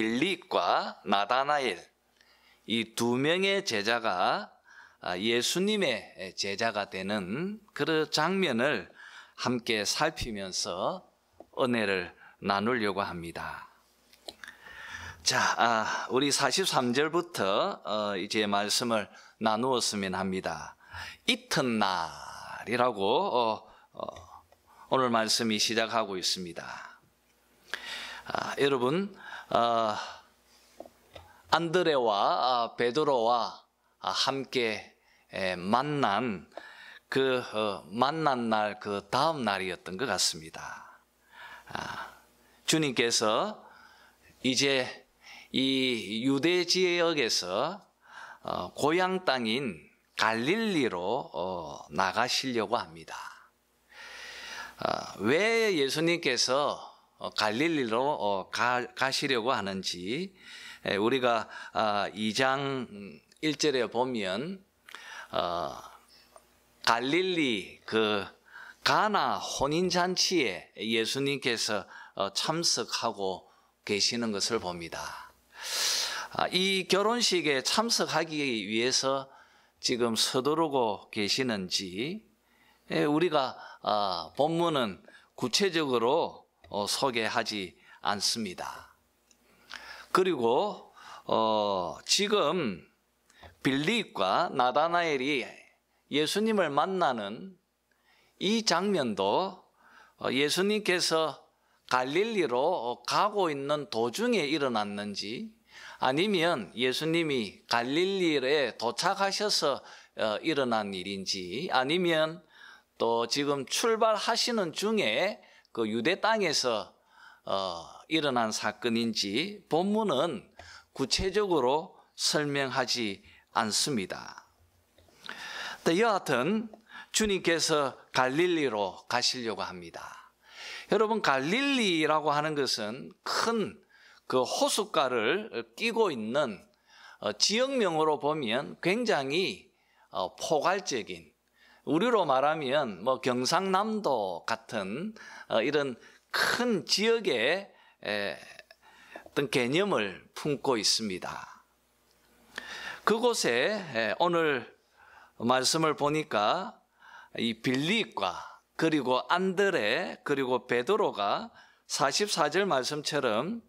빌립과 나다나엘, 이 두 명의 제자가 예수님의 제자가 되는 그런 장면을 함께 살피면서 은혜를 나누려고 합니다. 자, 우리 43절부터 이제 말씀을 나누었으면 합니다. 이튿날이라고 오늘 말씀이 시작하고 있습니다. 여러분, 안드레와 베드로와 함께 만난 만난 날 그 다음 날이었던 것 같습니다. 주님께서 이제 이 유대 지역에서 고향 땅인 갈릴리로 나가시려고 합니다. 왜 예수님께서 갈릴리로 가시려고 하는지 우리가 2장 1절에 보면 갈릴리 그 가나 혼인잔치에 예수님께서 참석하고 계시는 것을 봅니다. 이 결혼식에 참석하기 위해서 지금 서두르고 계시는지 우리가 본문은 구체적으로 소개하지 않습니다. 그리고 지금 빌립과 나다나엘이 예수님을 만나는 이 장면도 예수님께서 갈릴리로 가고 있는 도중에 일어났는지 아니면 예수님이 갈릴리에 도착하셔서 일어난 일인지 아니면 또 지금 출발하시는 중에 그 유대 땅에서 일어난 사건인지 본문은 구체적으로 설명하지 않습니다. 여하튼 주님께서 갈릴리로 가시려고 합니다. 여러분, 갈릴리라고 하는 것은 큰 그 호숫가를 끼고 있는 지역명으로 보면 굉장히 포괄적인, 우리로 말하면 뭐 경상남도 같은 이런 큰 지역의 어떤 개념을 품고 있습니다. 그곳에 오늘 말씀을 보니까 이 빌립과 그리고 안드레 그리고 베드로가 44절 말씀처럼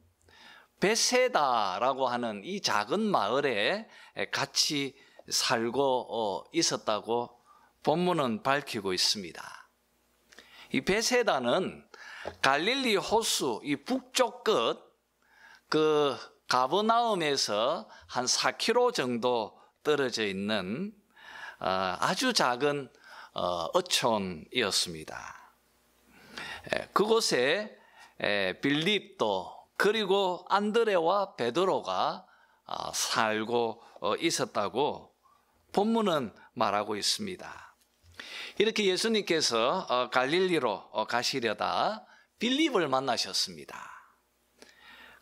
베세다라고 하는 이 작은 마을에 같이 살고 있었다고 본문은 밝히고 있습니다. 이 베세다는 갈릴리 호수 이 북쪽 끝 그 가버나움에서 한 4km 정도 떨어져 있는 아주 작은 어촌이었습니다. 그곳에 빌립도 그리고 안드레와 베드로가 살고 있었다고 본문은 말하고 있습니다. 이렇게 예수님께서 갈릴리로 가시려다 빌립을 만나셨습니다.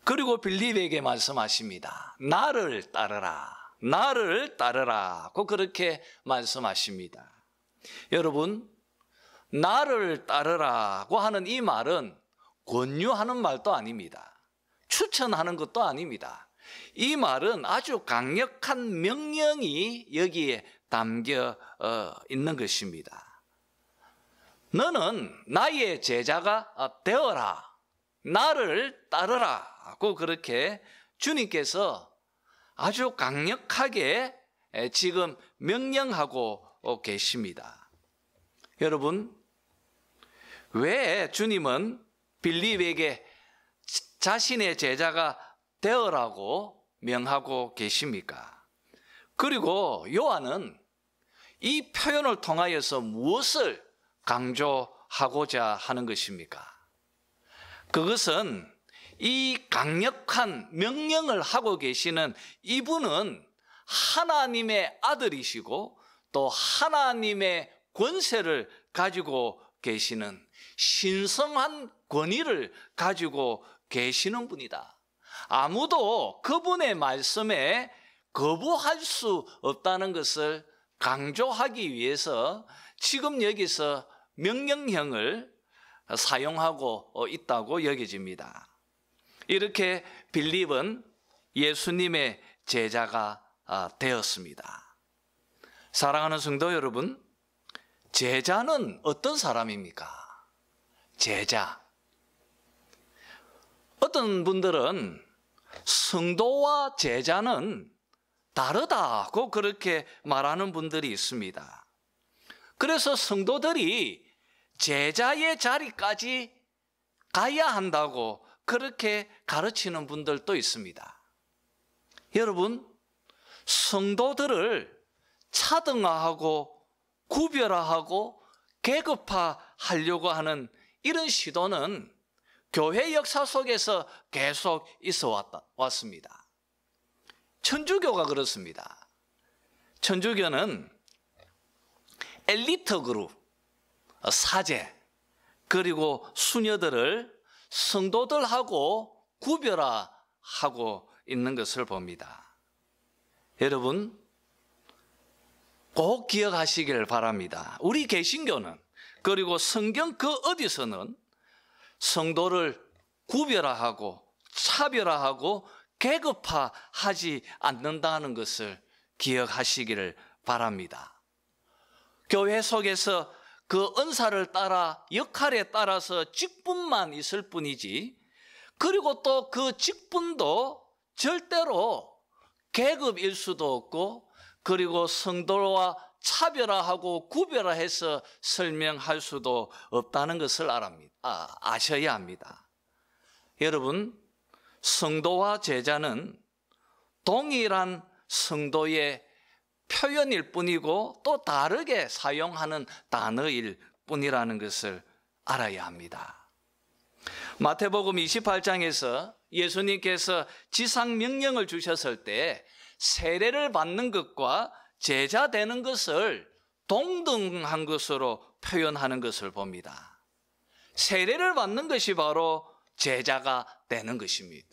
그리고 빌립에게 말씀하십니다. 나를 따르라. 나를 따르라고 그렇게 말씀하십니다. 여러분, 나를 따르라고 하는 이 말은 권유하는 말도 아닙니다. 추천하는 것도 아닙니다. 이 말은 아주 강력한 명령이 여기에 담겨 있는 것입니다. 너는 나의 제자가 되어라. 나를 따르라고 그렇게 주님께서 아주 강력하게 지금 명령하고 계십니다. 여러분, 왜 주님은 빌립에게 자신의 제자가 되어라고 명하고 계십니까? 그리고 요한은 이 표현을 통하여서 무엇을 강조하고자 하는 것입니까? 그것은 이 강력한 명령을 하고 계시는 이분은 하나님의 아들이시고 또 하나님의 권세를 가지고 계시는 신성한 권위를 가지고 계시는 분이다. 아무도 그분의 말씀에 거부할 수 없다는 것을 강조하기 위해서 지금 여기서 명령형을 사용하고 있다고 여겨집니다. 이렇게 빌립은 예수님의 제자가 되었습니다. 사랑하는 성도 여러분, 제자는 어떤 사람입니까? 제자. 어떤 분들은 성도와 제자는 다르다고 그렇게 말하는 분들이 있습니다. 그래서 성도들이 제자의 자리까지 가야 한다고 그렇게 가르치는 분들도 있습니다. 여러분, 성도들을 차등화하고 구별화하고 계급화하려고 하는 이런 시도는 교회 역사 속에서 계속 있어 왔습니다. 천주교가 그렇습니다. 천주교는 엘리트 그룹, 사제, 그리고 수녀들을 성도들하고 구별화하고 있는 것을 봅니다. 여러분, 꼭 기억하시길 바랍니다. 우리 개신교는, 그리고 성경 그 어디서는 성도를 구별화하고 차별화하고 계급화하지 않는다는 것을 기억하시기를 바랍니다. 교회 속에서 그 은사를 따라 역할에 따라서 직분만 있을 뿐이지, 그리고 또 그 직분도 절대로 계급일 수도 없고, 그리고 성도와 차별화하고 구별화해서 설명할 수도 없다는 것을 아셔야 합니다. 여러분, 성도와 제자는 동일한 성도의 표현일 뿐이고 또 다르게 사용하는 단어일 뿐이라는 것을 알아야 합니다. 마태복음 28장에서 예수님께서 지상 명령을 주셨을 때 세례를 받는 것과 제자 되는 것을 동등한 것으로 표현하는 것을 봅니다. 세례를 받는 것이 바로 제자가 되는 것입니다.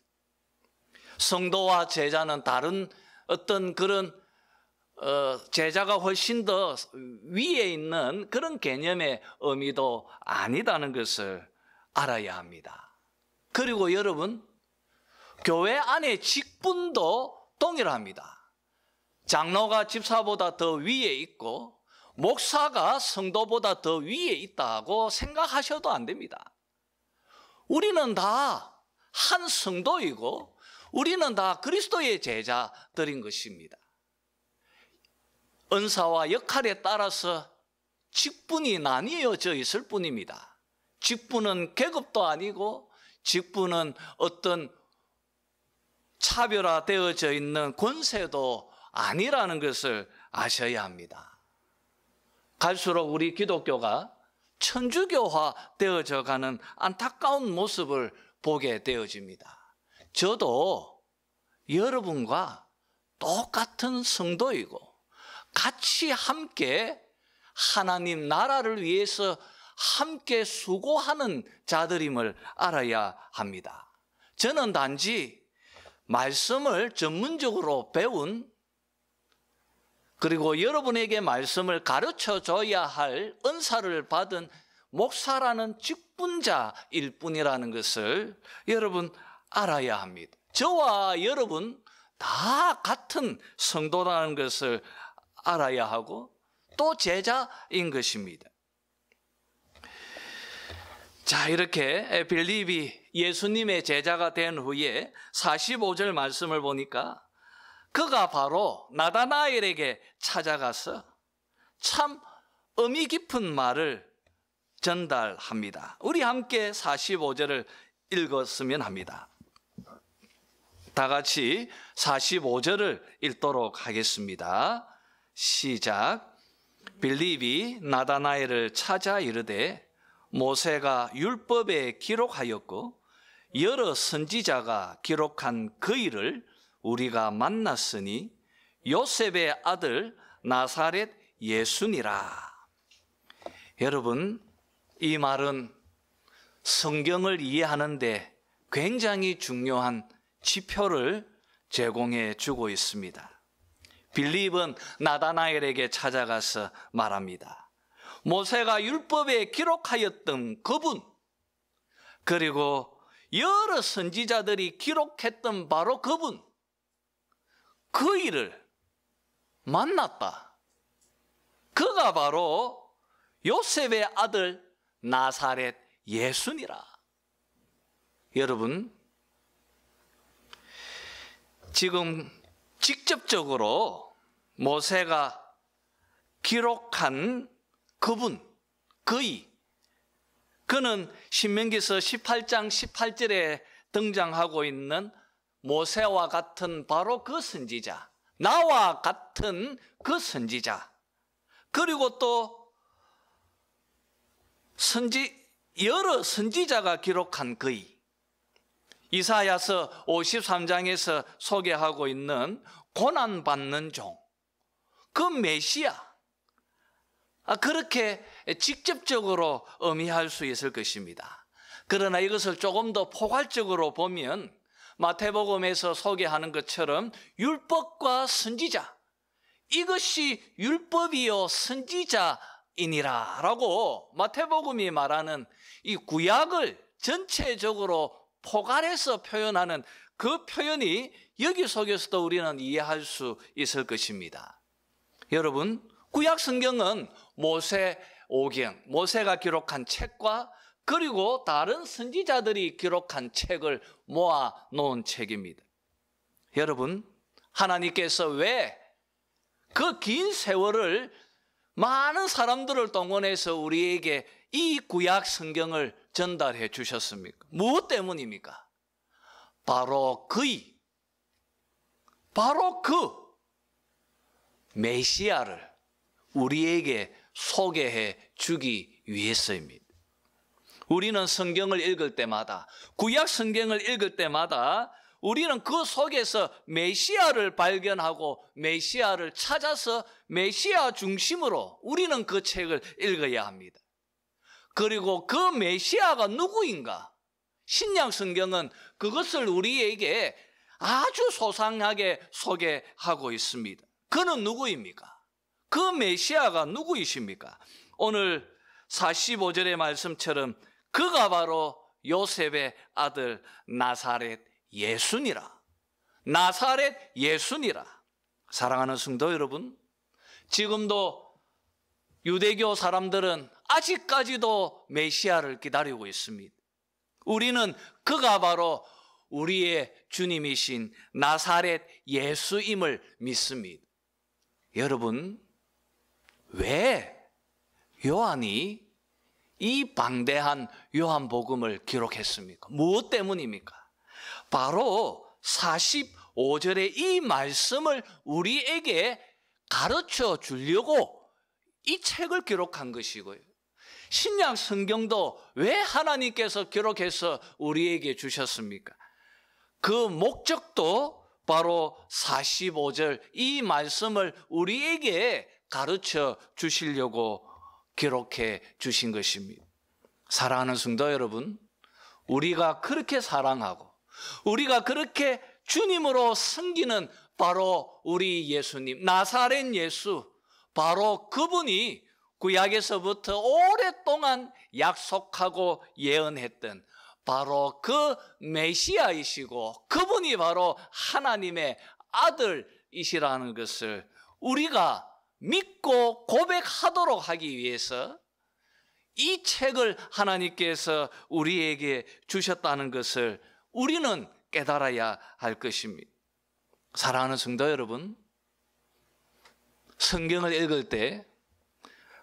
성도와 제자는 다른 어떤 그런 제자가 훨씬 더 위에 있는 그런 개념의 의미도 아니다는 것을 알아야 합니다. 그리고 여러분, 교회 안에 직분도 동일합니다. 장로가 집사보다 더 위에 있고 목사가 성도보다 더 위에 있다고 생각하셔도 안 됩니다. 우리는 다 한 성도이고 우리는 다 그리스도의 제자들인 것입니다. 은사와 역할에 따라서 직분이 나뉘어져 있을 뿐입니다. 직분은 계급도 아니고 직분은 어떤 차별화되어져 있는 권세도 아니라는 것을 아셔야 합니다. 갈수록 우리 기독교가 천주교화 되어져 가는 안타까운 모습을 보게 되어집니다. 저도 여러분과 똑같은 성도이고 같이 함께 하나님 나라를 위해서 함께 수고하는 자들임을 알아야 합니다. 저는 단지 말씀을 전문적으로 배운, 그리고 여러분에게 말씀을 가르쳐 줘야 할 은사를 받은 목사라는 직분자일 뿐이라는 것을 여러분 알아야 합니다. 저와 여러분 다 같은 성도라는 것을 알아야 하고 또 제자인 것입니다. 자, 이렇게 빌립이 예수님의 제자가 된 후에 45절 말씀을 보니까 그가 바로 나다나엘에게 찾아가서 참 의미 깊은 말을 전달합니다. 우리 함께 45절을 읽었으면 합니다. 다 같이 45절을 읽도록 하겠습니다. 시작. 빌립이 나다나엘을 찾아 이르되 모세가 율법에 기록하였고 여러 선지자가 기록한 그 일을 우리가 만났으니 요셉의 아들 나사렛 예수니라. 여러분, 이 말은 성경을 이해하는데 굉장히 중요한 지표를 제공해 주고 있습니다. 빌립은 나다나엘에게 찾아가서 말합니다. 모세가 율법에 기록하였던 그분, 그리고 여러 선지자들이 기록했던 바로 그분, 그 일을 만났다. 그가 바로 요셉의 아들 나사렛 예수니라. 여러분, 지금 직접적으로 모세가 기록한 그분, 그는 신명기서 18장 18절에 등장하고 있는 모세와 같은 바로 그 선지자, 나와 같은 그 선지자, 그리고 또 여러 선지자가 기록한 그이, 이사야서 53장에서 소개하고 있는 고난받는 종, 그 메시아, 그렇게 직접적으로 의미할 수 있을 것입니다. 그러나 이것을 조금 더 포괄적으로 보면 마태복음에서 소개하는 것처럼 율법과 선지자, 이것이 율법이요 선지자이니라 라고 마태복음이 말하는 이 구약을 전체적으로 포괄해서 표현하는 그 표현이 여기 속에서도 우리는 이해할 수 있을 것입니다. 여러분, 구약 성경은 모세오경, 모세가 기록한 책과 그리고 다른 선지자들이 기록한 책을 모아 놓은 책입니다. 여러분, 하나님께서 왜 그 긴 세월을 많은 사람들을 동원해서 우리에게 이 구약 성경을 전달해 주셨습니까? 무엇 때문입니까? 바로 그 메시아를 우리에게 소개해 주기 위해서입니다. 우리는 성경을 읽을 때마다, 구약 성경을 읽을 때마다 우리는 그 속에서 메시아를 발견하고 메시아를 찾아서 메시아 중심으로 우리는 그 책을 읽어야 합니다. 그리고 그 메시아가 누구인가? 신약 성경은 그것을 우리에게 아주 소상하게 소개하고 있습니다. 그는 누구입니까? 그 메시아가 누구이십니까? 오늘 45절의 말씀처럼 그가 바로 요셉의 아들 나사렛 예수니라. 나사렛 예수니라. 사랑하는 성도 여러분, 지금도 유대교 사람들은 아직까지도 메시아를 기다리고 있습니다. 우리는 그가 바로 우리의 주님이신 나사렛 예수임을 믿습니다. 여러분, 왜 요한이 이 방대한 요한복음을 기록했습니까? 무엇 때문입니까? 바로 45절의 이 말씀을 우리에게 가르쳐 주려고 이 책을 기록한 것이고요. 신약 성경도 왜 하나님께서 기록해서 우리에게 주셨습니까? 그 목적도 바로 45절 이 말씀을 우리에게 가르쳐 주시려고 기록해 주신 것입니다. 사랑하는 성도 여러분, 우리가 그렇게 사랑하고 우리가 그렇게 주님으로 섬기는 바로 우리 예수님, 나사렛 예수, 바로 그분이 구약에서부터 오랫동안 약속하고 예언했던 바로 그 메시아이시고 그분이 바로 하나님의 아들이시라는 것을 우리가 믿고 고백하도록 하기 위해서 이 책을 하나님께서 우리에게 주셨다는 것을 우리는 깨달아야 할 것입니다. 사랑하는 성도 여러분, 성경을 읽을 때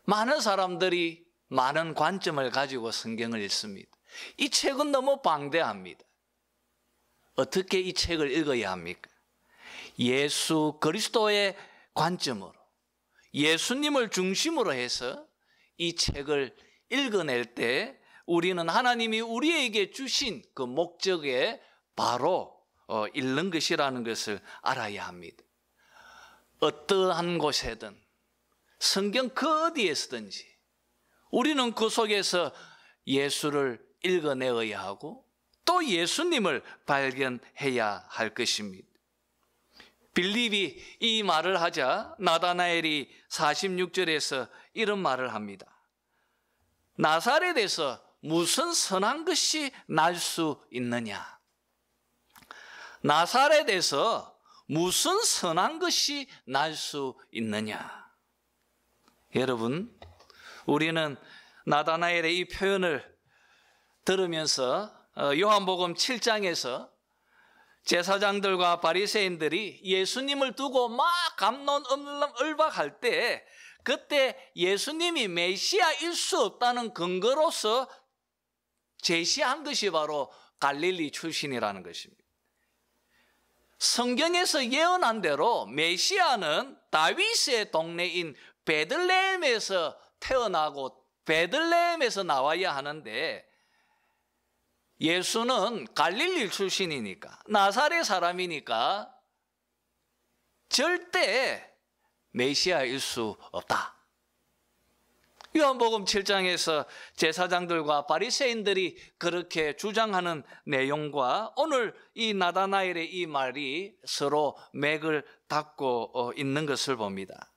많은 사람들이 많은 관점을 가지고 성경을 읽습니다. 이 책은 너무 방대합니다. 어떻게 이 책을 읽어야 합니까? 예수 그리스도의 관점으로, 예수님을 중심으로 해서 이 책을 읽어낼 때 우리는 하나님이 우리에게 주신 그 목적에 바로 읽는 것이라는 것을 알아야 합니다. 어떠한 곳에든 성경 그 어디에서든지 우리는 그 속에서 예수를 읽어내어야 하고 또 예수님을 발견해야 할 것입니다. 빌립이 이 말을 하자 나다나엘이 46절에서 이런 말을 합니다. 나사렛에서 무슨 선한 것이 날 수 있느냐? 나사렛에서 무슨 선한 것이 날 수 있느냐? 여러분, 우리는 나다나엘의 이 표현을 들으면서 요한복음 7장에서 제사장들과 바리새인들이 예수님을 두고 막 갑론을박할 때, 그때 예수님이 메시아일 수 없다는 근거로서 제시한 것이 바로 갈릴리 출신이라는 것입니다. 성경에서 예언한 대로 메시아는 다윗의 동네인 베들레헴에서 태어나고 베들레헴에서 나와야 하는데, 예수는 갈릴리 출신이니까, 나사렛 사람이니까 절대 메시아일 수 없다. 요한복음 7장에서 제사장들과 바리새인들이 그렇게 주장하는 내용과 오늘 이 나다나엘의 이 말이 서로 맥을 닫고 있는 것을 봅니다.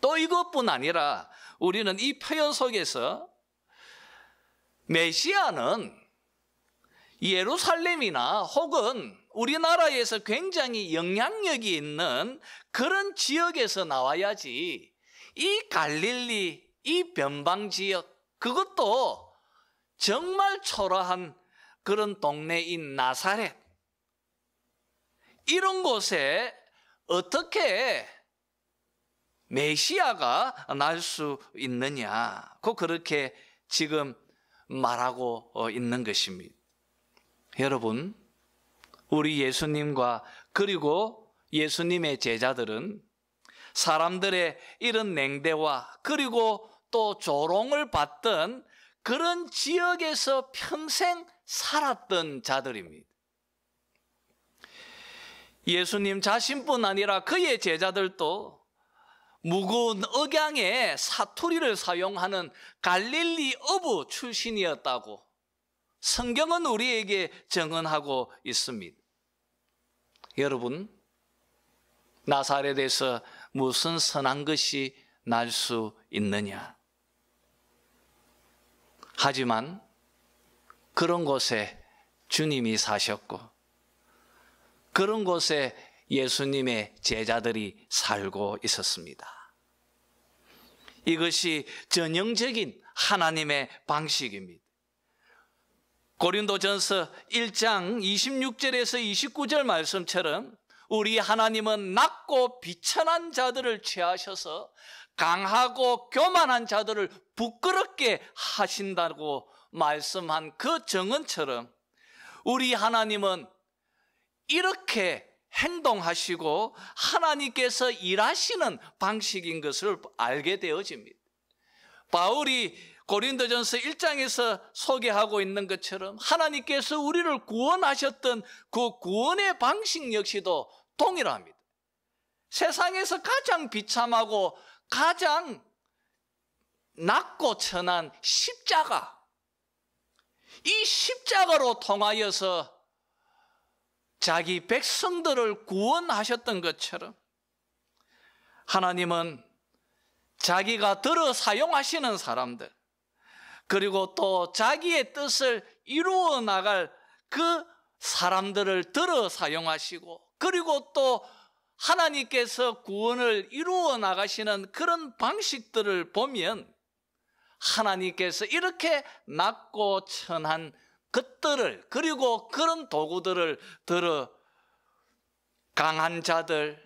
또 이것뿐 아니라 우리는 이 표현 속에서 메시아는 예루살렘이나 혹은 우리나라에서 굉장히 영향력이 있는 그런 지역에서 나와야지, 이 갈릴리, 이 변방지역, 그것도 정말 초라한 그런 동네인 나사렛, 이런 곳에 어떻게 메시아가 날 수 있느냐, 그렇게 지금 말하고 있는 것입니다. 여러분, 우리 예수님과 그리고 예수님의 제자들은 사람들의 이런 냉대와 그리고 또 조롱을 받던 그런 지역에서 평생 살았던 자들입니다. 예수님 자신뿐 아니라 그의 제자들도 무거운 억양의 사투리를 사용하는 갈릴리 어부 출신이었다고 성경은 우리에게 증언하고 있습니다. 여러분, 나사렛에서 무슨 선한 것이 날 수 있느냐? 하지만 그런 곳에 주님이 사셨고 그런 곳에 예수님의 제자들이 살고 있었습니다. 이것이 전형적인 하나님의 방식입니다. 고린도전서 1장 26절에서 29절 말씀처럼 우리 하나님은 낮고 비천한 자들을 취하셔서 강하고 교만한 자들을 부끄럽게 하신다고 말씀한 그 정언처럼 우리 하나님은 이렇게 행동하시고 하나님께서 일하시는 방식인 것을 알게 되어집니다. 바울이 고린도전서 1장에서 소개하고 있는 것처럼 하나님께서 우리를 구원하셨던 그 구원의 방식 역시도 동일합니다. 세상에서 가장 비참하고 가장 낮고 천한 십자가, 이 십자가로 통하여서 자기 백성들을 구원하셨던 것처럼 하나님은 자기가 들어 사용하시는 사람들, 그리고 또 자기의 뜻을 이루어 나갈 그 사람들을 들어 사용하시고, 그리고 또 하나님께서 구원을 이루어 나가시는 그런 방식들을 보면 하나님께서 이렇게 낮고 천한 것들을, 그리고 그런 도구들을 들어 강한 자들,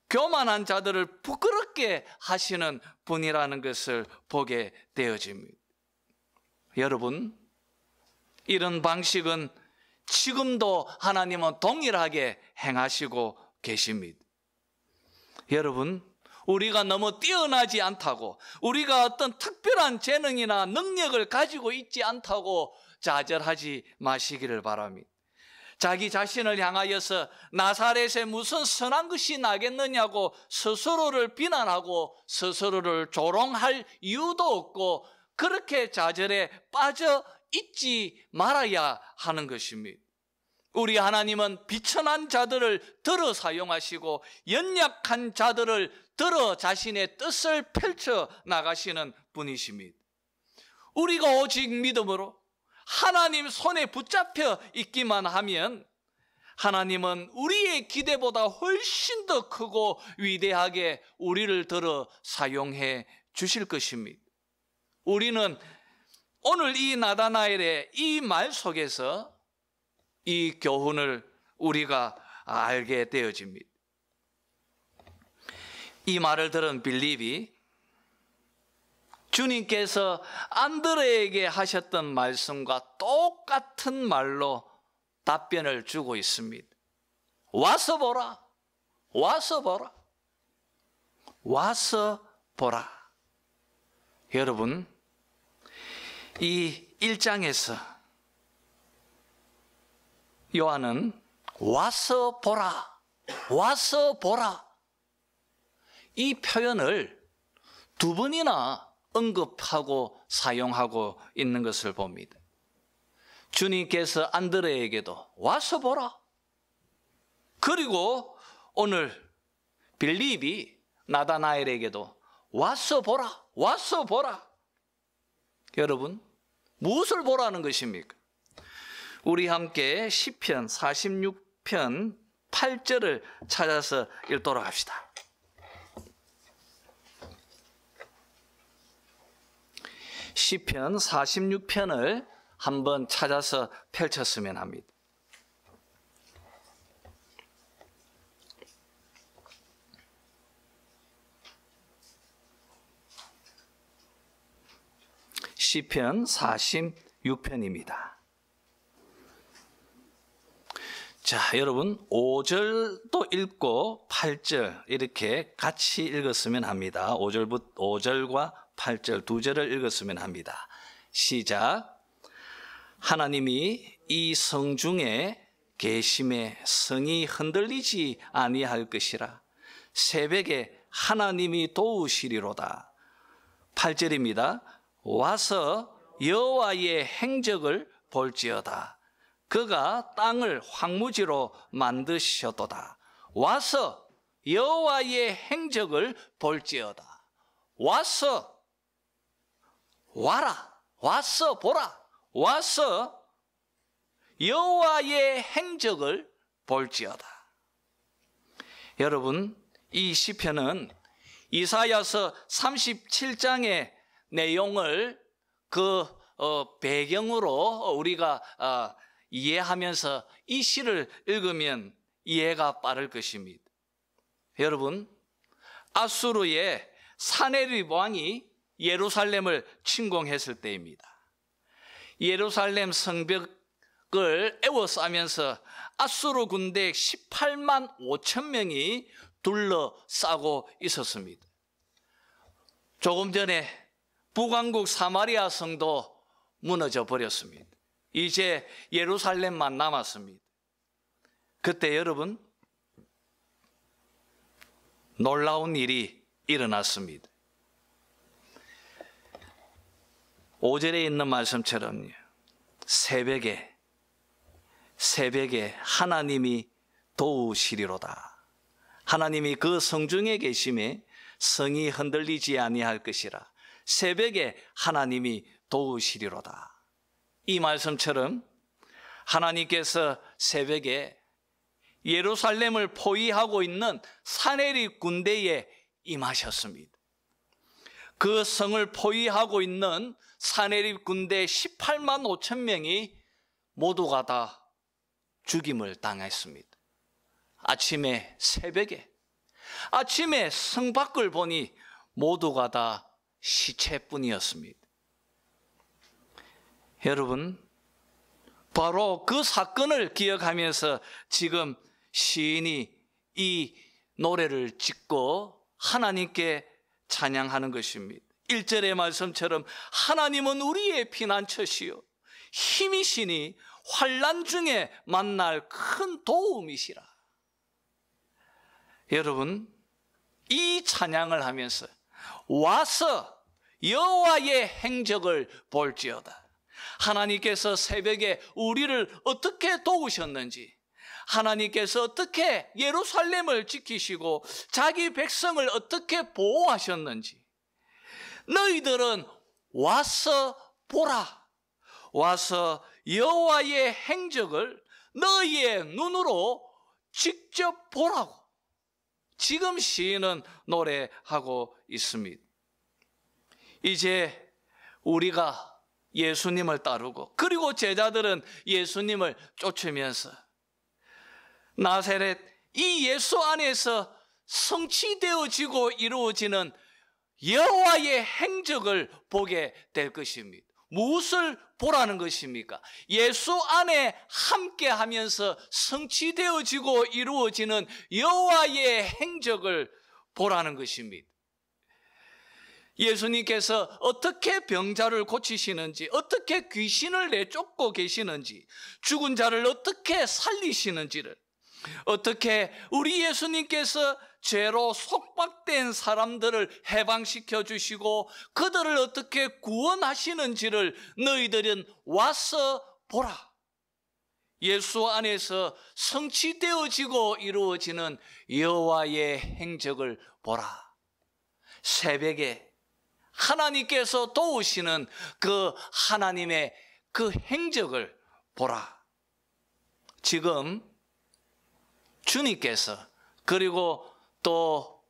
교만한 자들을 부끄럽게 하시는 분이라는 것을 보게 되어집니다. 여러분, 이런 방식은 지금도 하나님은 동일하게 행하시고 계십니다. 여러분, 우리가 너무 뛰어나지 않다고, 우리가 어떤 특별한 재능이나 능력을 가지고 있지 않다고 좌절하지 마시기를 바랍니다. 자기 자신을 향하여서 나사렛에 무슨 선한 것이 나겠느냐고 스스로를 비난하고 스스로를 조롱할 이유도 없고 그렇게 좌절에 빠져 있지 말아야 하는 것입니다. 우리 하나님은 비천한 자들을 들어 사용하시고 연약한 자들을 들어 자신의 뜻을 펼쳐 나가시는 분이십니다. 우리가 오직 믿음으로 하나님 손에 붙잡혀 있기만 하면 하나님은 우리의 기대보다 훨씬 더 크고 위대하게 우리를 들어 사용해 주실 것입니다. 우리는 오늘 이 나다나엘의 이 말 속에서 이 교훈을 우리가 알게 되어집니다. 이 말을 들은 빌립이 주님께서 안드레에게 하셨던 말씀과 똑같은 말로 답변을 주고 있습니다. 와서 보라, 와서 보라, 와서 보라. 여러분, 이 1장에서 요한은 와서 보라, 와서 보라 이 표현을 두 번이나 언급하고 사용하고 있는 것을 봅니다. 주님께서 안드레에게도 와서 보라, 그리고 오늘 빌립이 나다나엘에게도 와서 보라, 와서 보라. 여러분, 무엇을 보라는 것입니까? 우리 함께 시편 46편 8절을 찾아서 읽도록 합시다. 시편 46편을 한번 찾아서 펼쳤으면 합니다. 시편 46편입니다. 자, 여러분 5절도 읽고 8절 이렇게 같이 읽었으면 합니다. 5절과 8절 두 절을 읽었으면 합니다. 시작. 하나님이 이 성중에 계심에 성이 흔들리지 아니할 것이라. 새벽에 하나님이 도우시리로다. 8절입니다. 와서 여호와의 행적을 볼지어다. 그가 땅을 황무지로 만드셨도다. 와서 여호와의 행적을 볼지어다. 와서 와라, 와서 보라, 와서 여호와의 행적을 볼지어다. 여러분, 이 시편은 이사야서 37장의 내용을 배경으로 우리가 이해하면서 이 시를 읽으면 이해가 빠를 것입니다. 여러분, 아수르의 사네립 왕이 예루살렘을 침공했을 때입니다. 예루살렘 성벽을 에워싸면서 아수르 군대 18만 5천 명이 둘러싸고 있었습니다. 조금 전에 북왕국 사마리아 성도 무너져 버렸습니다. 이제 예루살렘만 남았습니다. 그때 여러분, 놀라운 일이 일어났습니다. 5절에 있는 말씀처럼요, 새벽에 하나님이 도우시리로다. 하나님이 그 성중에 계심에 성이 흔들리지 아니할 것이라. 새벽에 하나님이 도우시리로다. 이 말씀처럼 하나님께서 새벽에 예루살렘을 포위하고 있는 사네립 군대에 임하셨습니다. 그 성을 포위하고 있는 사네립 군대 18만 5천 명이 모두가 다 죽임을 당했습니다. 새벽에 성 밖을 보니 모두가 다 시체뿐이었습니다. 여러분, 바로 그 사건을 기억하면서 지금 시인이 이 노래를 짓고 하나님께 찬양하는 것입니다. 1절의 말씀처럼 하나님은 우리의 피난처시요 힘이시니 환난 중에 만날 큰 도움이시라. 여러분, 이 찬양을 하면서 와서 여호와의 행적을 볼지어다. 하나님께서 새벽에 우리를 어떻게 도우셨는지, 하나님께서 어떻게 예루살렘을 지키시고 자기 백성을 어떻게 보호하셨는지 너희들은 와서 보라. 와서 여호와의 행적을 너희의 눈으로 직접 보라고 지금 시인은 노래하고 있습니다. 이제 우리가 예수님을 따르고 그리고 제자들은 예수님을 쫓으면서 나사렛 이 예수 안에서 성취되어지고 이루어지는 여호와의 행적을 보게 될 것입니다. 무엇을 보라는 것입니까? 예수 안에 함께하면서 성취되어지고 이루어지는 여호와의 행적을 보라는 것입니다. 예수님께서 어떻게 병자를 고치시는지, 어떻게 귀신을 내쫓고 계시는지, 죽은 자를 어떻게 살리시는지를, 어떻게 우리 예수님께서 죄로 속박된 사람들을 해방시켜 주시고 그들을 어떻게 구원하시는지를 너희들은 와서 보라. 예수 안에서 성취되어지고 이루어지는 여호와의 행적을 보라. 새벽에 하나님께서 도우시는 그 하나님의 그 행적을 보라. 지금 주님께서 그리고 또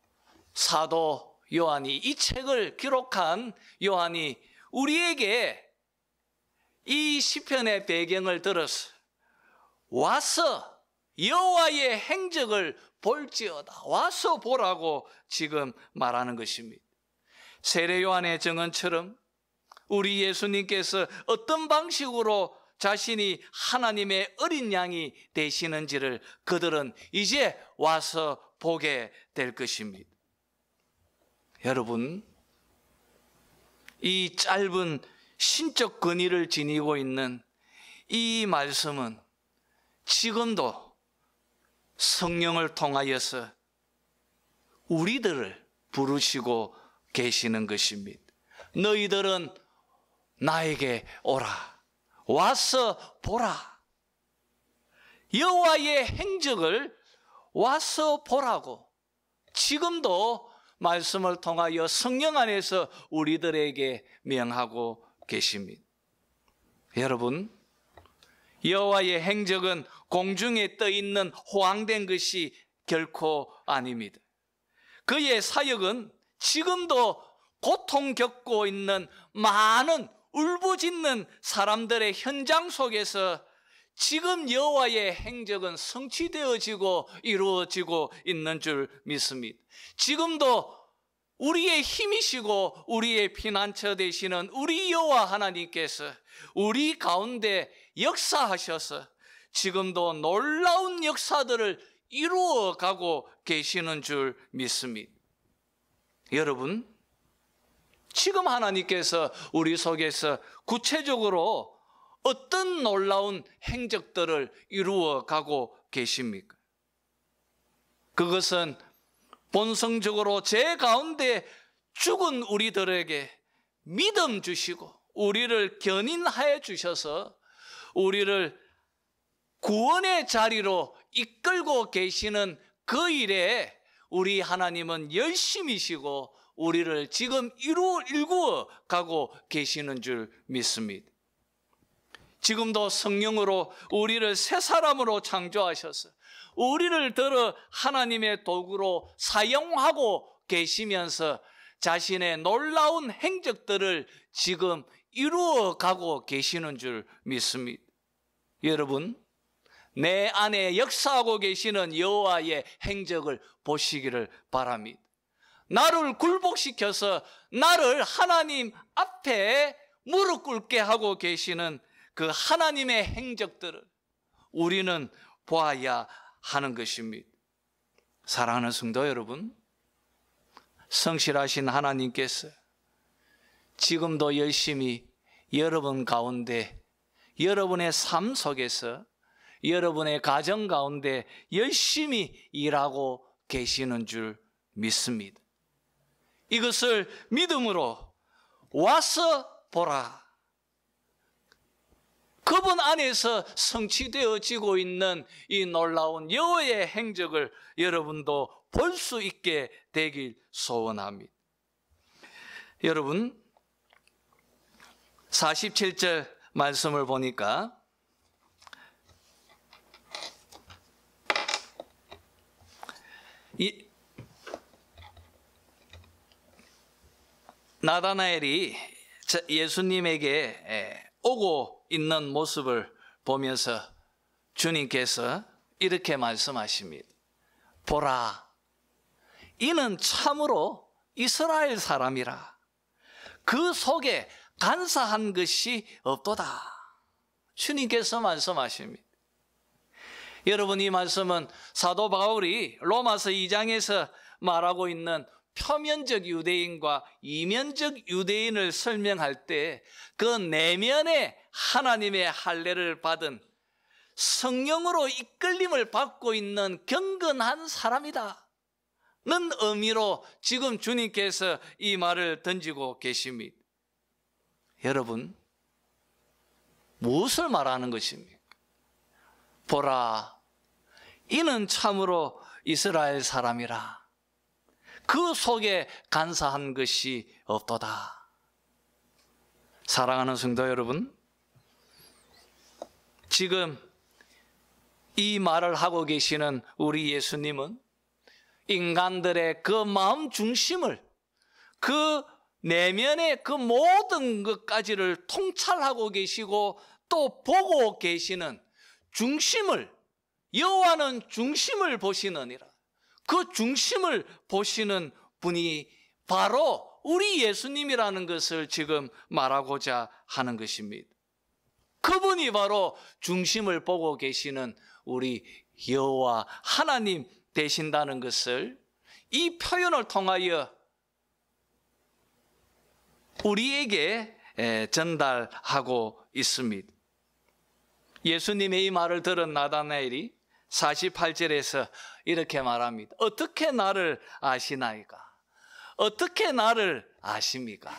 사도 요한이 이 책을 기록한 요한이 우리에게 이 시편의 배경을 들어서 와서 여호와의 행적을 볼지어다. 와서 보라고 지금 말하는 것입니다. 세례 요한의 증언처럼 우리 예수님께서 어떤 방식으로 자신이 하나님의 어린 양이 되시는지를 그들은 이제 와서 보게 될 것입니다. 여러분, 이 짧은 신적 권위를 지니고 있는 이 말씀은 지금도 성령을 통하여서 우리들을 부르시고 계시는 것입니다. 너희들은 나에게 오라. 와서 보라. 여호와의 행적을 와서 보라고 지금도 말씀을 통하여 성령 안에서 우리들에게 명하고 계십니다. 여러분, 여호와의 행적은 공중에 떠 있는 호황된 것이 결코 아닙니다. 그의 사역은 지금도 고통 겪고 있는 많은 울부짖는 사람들의 현장 속에서 지금 여호와의 행적은 성취되어지고 이루어지고 있는 줄 믿습니다. 지금도 우리의 힘이시고 우리의 피난처 되시는 우리 여호와 하나님께서 우리 가운데 역사하셔서 지금도 놀라운 역사들을 이루어가고 계시는 줄 믿습니다. 여러분, 지금 하나님께서 우리 속에서 구체적으로 어떤 놀라운 행적들을 이루어가고 계십니까? 그것은 본성적으로 죄 가운데 죽은 우리들에게 믿음 주시고 우리를 견인하여 주셔서 우리를 구원의 자리로 이끌고 계시는 그 일에 우리 하나님은 열심이시고 우리를 지금 일구어 가고 계시는 줄 믿습니다. 지금도 성령으로 우리를 새 사람으로 창조하셔서 우리를 들어 하나님의 도구로 사용하고 계시면서 자신의 놀라운 행적들을 지금 이루어 가고 계시는 줄 믿습니다. 여러분, 내 안에 역사하고 계시는 여호와의 행적을 보시기를 바랍니다. 나를 굴복시켜서 나를 하나님 앞에 무릎 꿇게 하고 계시는 그 하나님의 행적들을 우리는 보아야 하는 것입니다. 사랑하는 성도 여러분, 성실하신 하나님께서 지금도 열심히 여러분 가운데, 여러분의 삶 속에서, 여러분의 가정 가운데 열심히 일하고 계시는 줄 믿습니다. 이것을 믿음으로 와서 보라. 그분 안에서 성취되어지고 있는 이 놀라운 여호와의 행적을 여러분도 볼 수 있게 되길 소원합니다. 여러분, 47절 말씀을 보니까 나다나엘이 예수님에게 오고 있는 모습을 보면서 주님께서 이렇게 말씀하십니다. 보라, 이는 참으로 이스라엘 사람이라. 그 속에 간사한 것이 없도다. 주님께서 말씀하십니다. 여러분, 이 말씀은 사도 바울이 로마서 2장에서 말하고 있는 표면적 유대인과 이면적 유대인을 설명할 때 그 내면에 하나님의 할례를 받은 성령으로 이끌림을 받고 있는 경건한 사람이다 는 의미로 지금 주님께서 이 말을 던지고 계십니다. 여러분, 무엇을 말하는 것입니까? 보라, 이는 참으로 이스라엘 사람이라. 그 속에 간사한 것이 없도다. 사랑하는 성도 여러분, 지금 이 말을 하고 계시는 우리 예수님은 인간들의 그 마음 중심을, 그 내면의 그 모든 것까지를 통찰하고 계시고 또 보고 계시는 중심을, 여호와는 중심을 보시느니라. 그 중심을 보시는 분이 바로 우리 예수님이라는 것을 지금 말하고자 하는 것입니다. 그분이 바로 중심을 보고 계시는 우리 여호와 하나님 되신다는 것을 이 표현을 통하여 우리에게 전달하고 있습니다. 예수님의 이 말을 들은 나다나엘이 48절에서 이렇게 말합니다. 어떻게 나를 아시나이까? 어떻게 나를 아십니까?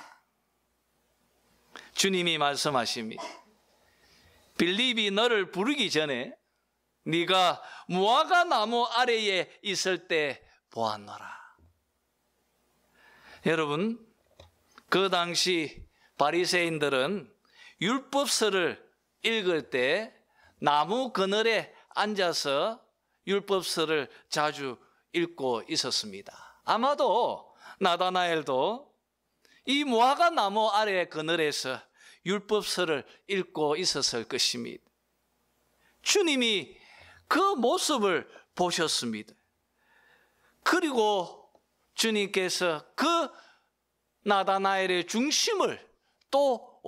주님이 말씀하십니다. 빌립이 너를 부르기 전에 네가 무화과 나무 아래에 있을 때 보았노라. 여러분, 그 당시 바리새인들은 율법서를 읽을 때 나무 그늘에 앉아서 율법서를 자주 읽고 있었습니다. 아마도 나다나엘도 이 무화과 나무 아래 그늘에서 율법서를 읽고 있었을 것입니다. 주님이 그 모습을 보셨습니다. 그리고 주님께서 그 나다나엘의 중심을 또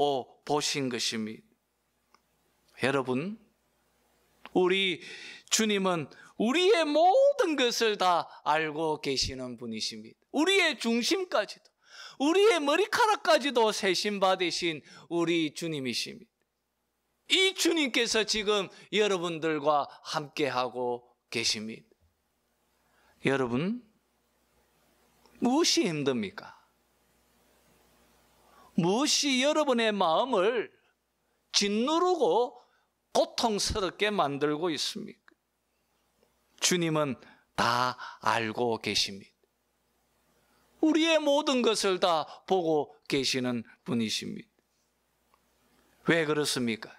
보신 것입니다. 여러분, 우리 주님은 우리의 모든 것을 다 알고 계시는 분이십니다. 우리의 중심까지도, 우리의 머리카락까지도 세심받으신 우리 주님이십니다. 이 주님께서 지금 여러분들과 함께하고 계십니다. 여러분, 무엇이 힘듭니까? 무엇이 여러분의 마음을 짓누르고 고통스럽게 만들고 있습니까? 주님은 다 알고 계십니다. 우리의 모든 것을 다 보고 계시는 분이십니다. 왜 그렇습니까?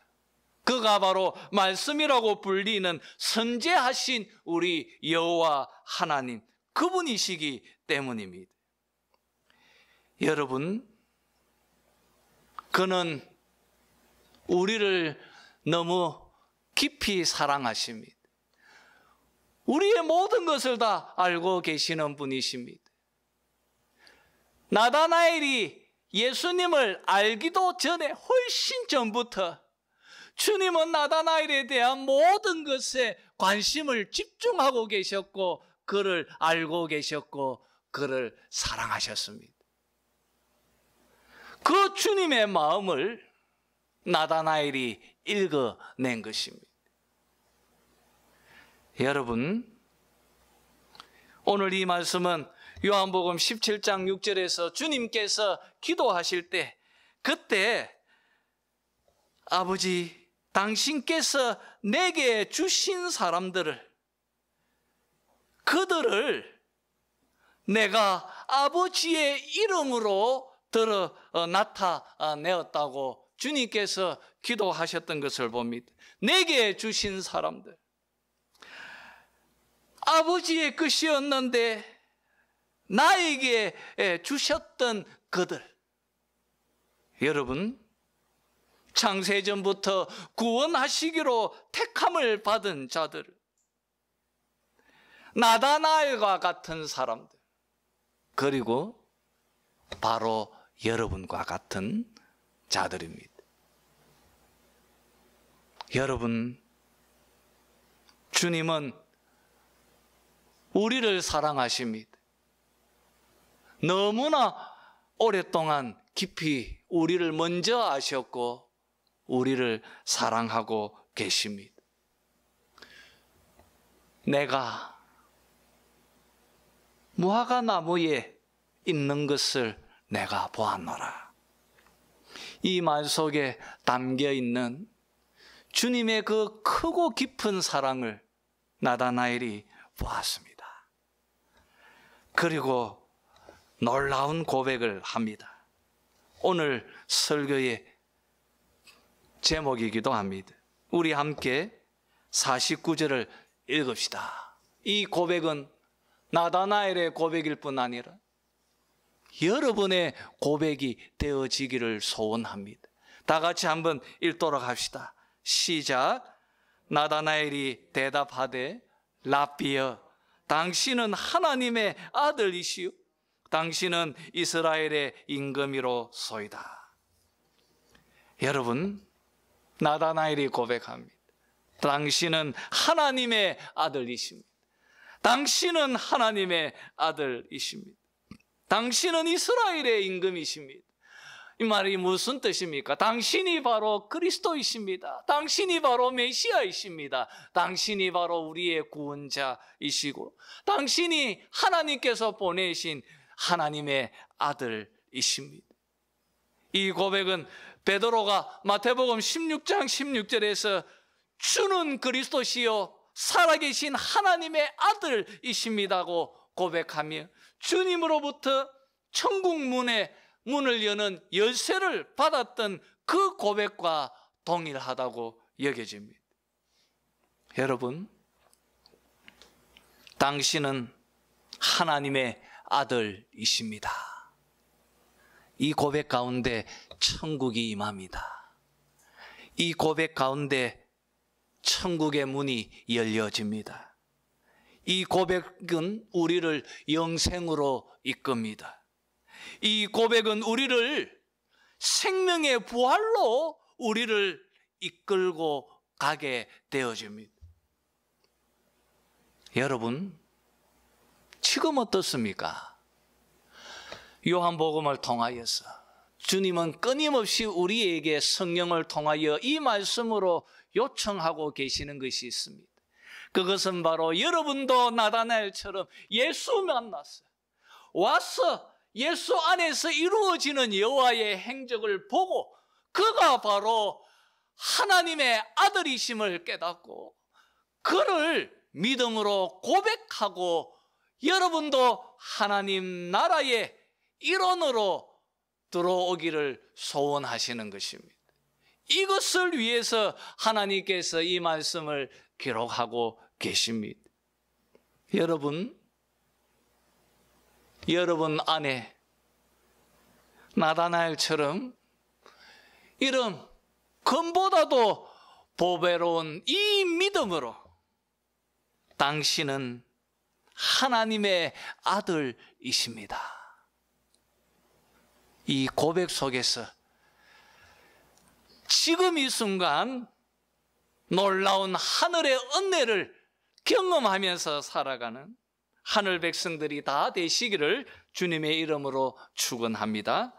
그가 바로 말씀이라고 불리는 선지하신 우리 여호와 하나님, 그분이시기 때문입니다. 여러분, 그는 우리를 너무 깊이 사랑하십니다. 우리의 모든 것을 다 알고 계시는 분이십니다. 나다나엘이 예수님을 알기도 전에 훨씬 전부터 주님은 나다나엘에 대한 모든 것에 관심을 집중하고 계셨고 그를 알고 계셨고 그를 사랑하셨습니다. 그 주님의 마음을 나다나엘이 읽어낸 것입니다. 여러분, 오늘 이 말씀은 요한복음 17장 6절에서 주님께서 기도하실 때 그때 아버지, 당신께서 내게 주신 사람들을, 그들을 내가 아버지의 이름으로 나타내었다고 주님께서 기도하셨던 것을 봅니다. 내게 주신 사람들, 아버지의 것이었는데 나에게 주셨던 그들. 여러분, 창세전부터 구원하시기로 택함을 받은 자들, 나다나엘과 같은 사람들, 그리고 바로 여러분과 같은 자들입니다. 여러분, 주님은 우리를 사랑하십니다. 너무나 오랫동안 깊이 우리를 먼저 아셨고 우리를 사랑하고 계십니다. 내가 무화과 나무에 있는 것을 내가 보았노라. 이 말 속에 담겨 있는 주님의 그 크고 깊은 사랑을 나다나엘이 보았습니다. 그리고 놀라운 고백을 합니다. 오늘 설교의 제목이기도 합니다. 우리 함께 49절을 읽읍시다. 이 고백은 나다나엘의 고백일 뿐 아니라 여러분의 고백이 되어지기를 소원합니다. 다 같이 한번 읽도록 합시다. 시작. 나다나엘이 대답하되 랍비여, 당신은 하나님의 아들이시요 당신은 이스라엘의 임금이로소이다. 여러분, 나다나엘이 고백합니다. 당신은 하나님의 아들이십니다. 당신은 하나님의 아들이십니다. 당신은 이스라엘의 임금이십니다. 이 말이 무슨 뜻입니까? 당신이 바로 그리스도이십니다. 당신이 바로 메시아이십니다. 당신이 바로 우리의 구원자이시고 당신이 하나님께서 보내신 하나님의 아들이십니다. 이 고백은 베드로가 마태복음 16장 16절에서 주는 그리스도시요 살아계신 하나님의 아들이십니다고 고백하며 주님으로부터 천국 문을 여는 열쇠를 받았던 그 고백과 동일하다고 여겨집니다. 여러분, 당신은 하나님의 아들이십니다. 이 고백 가운데 천국이 임합니다. 이 고백 가운데 천국의 문이 열려집니다. 이 고백은 우리를 영생으로 이끕니다. 이 고백은 우리를 생명의 부활로 우리를 이끌고 가게 되어집니다. 여러분, 지금 어떻습니까? 요한복음을 통하여서 주님은 끊임없이 우리에게 성령을 통하여 이 말씀으로 요청하고 계시는 것이 있습니다. 그것은 바로 여러분도 나다나엘처럼 예수 만났어요. 와서 예수 안에서 이루어지는 여호와의 행적을 보고 그가 바로 하나님의 아들이심을 깨닫고 그를 믿음으로 고백하고 여러분도 하나님 나라의 일원으로 들어오기를 소원하시는 것입니다. 이것을 위해서 하나님께서 이 말씀을 기록하고 계십니다. 여러분 안에 나다나엘처럼 이런 금보다도 보배로운 이 믿음으로 당신은 하나님의 아들이십니다. 이 고백 속에서 지금 이 순간 놀라운 하늘의 은혜를 경험하면서 살아가는 하늘 백성들이 다 되시기를 주님의 이름으로 축원합니다.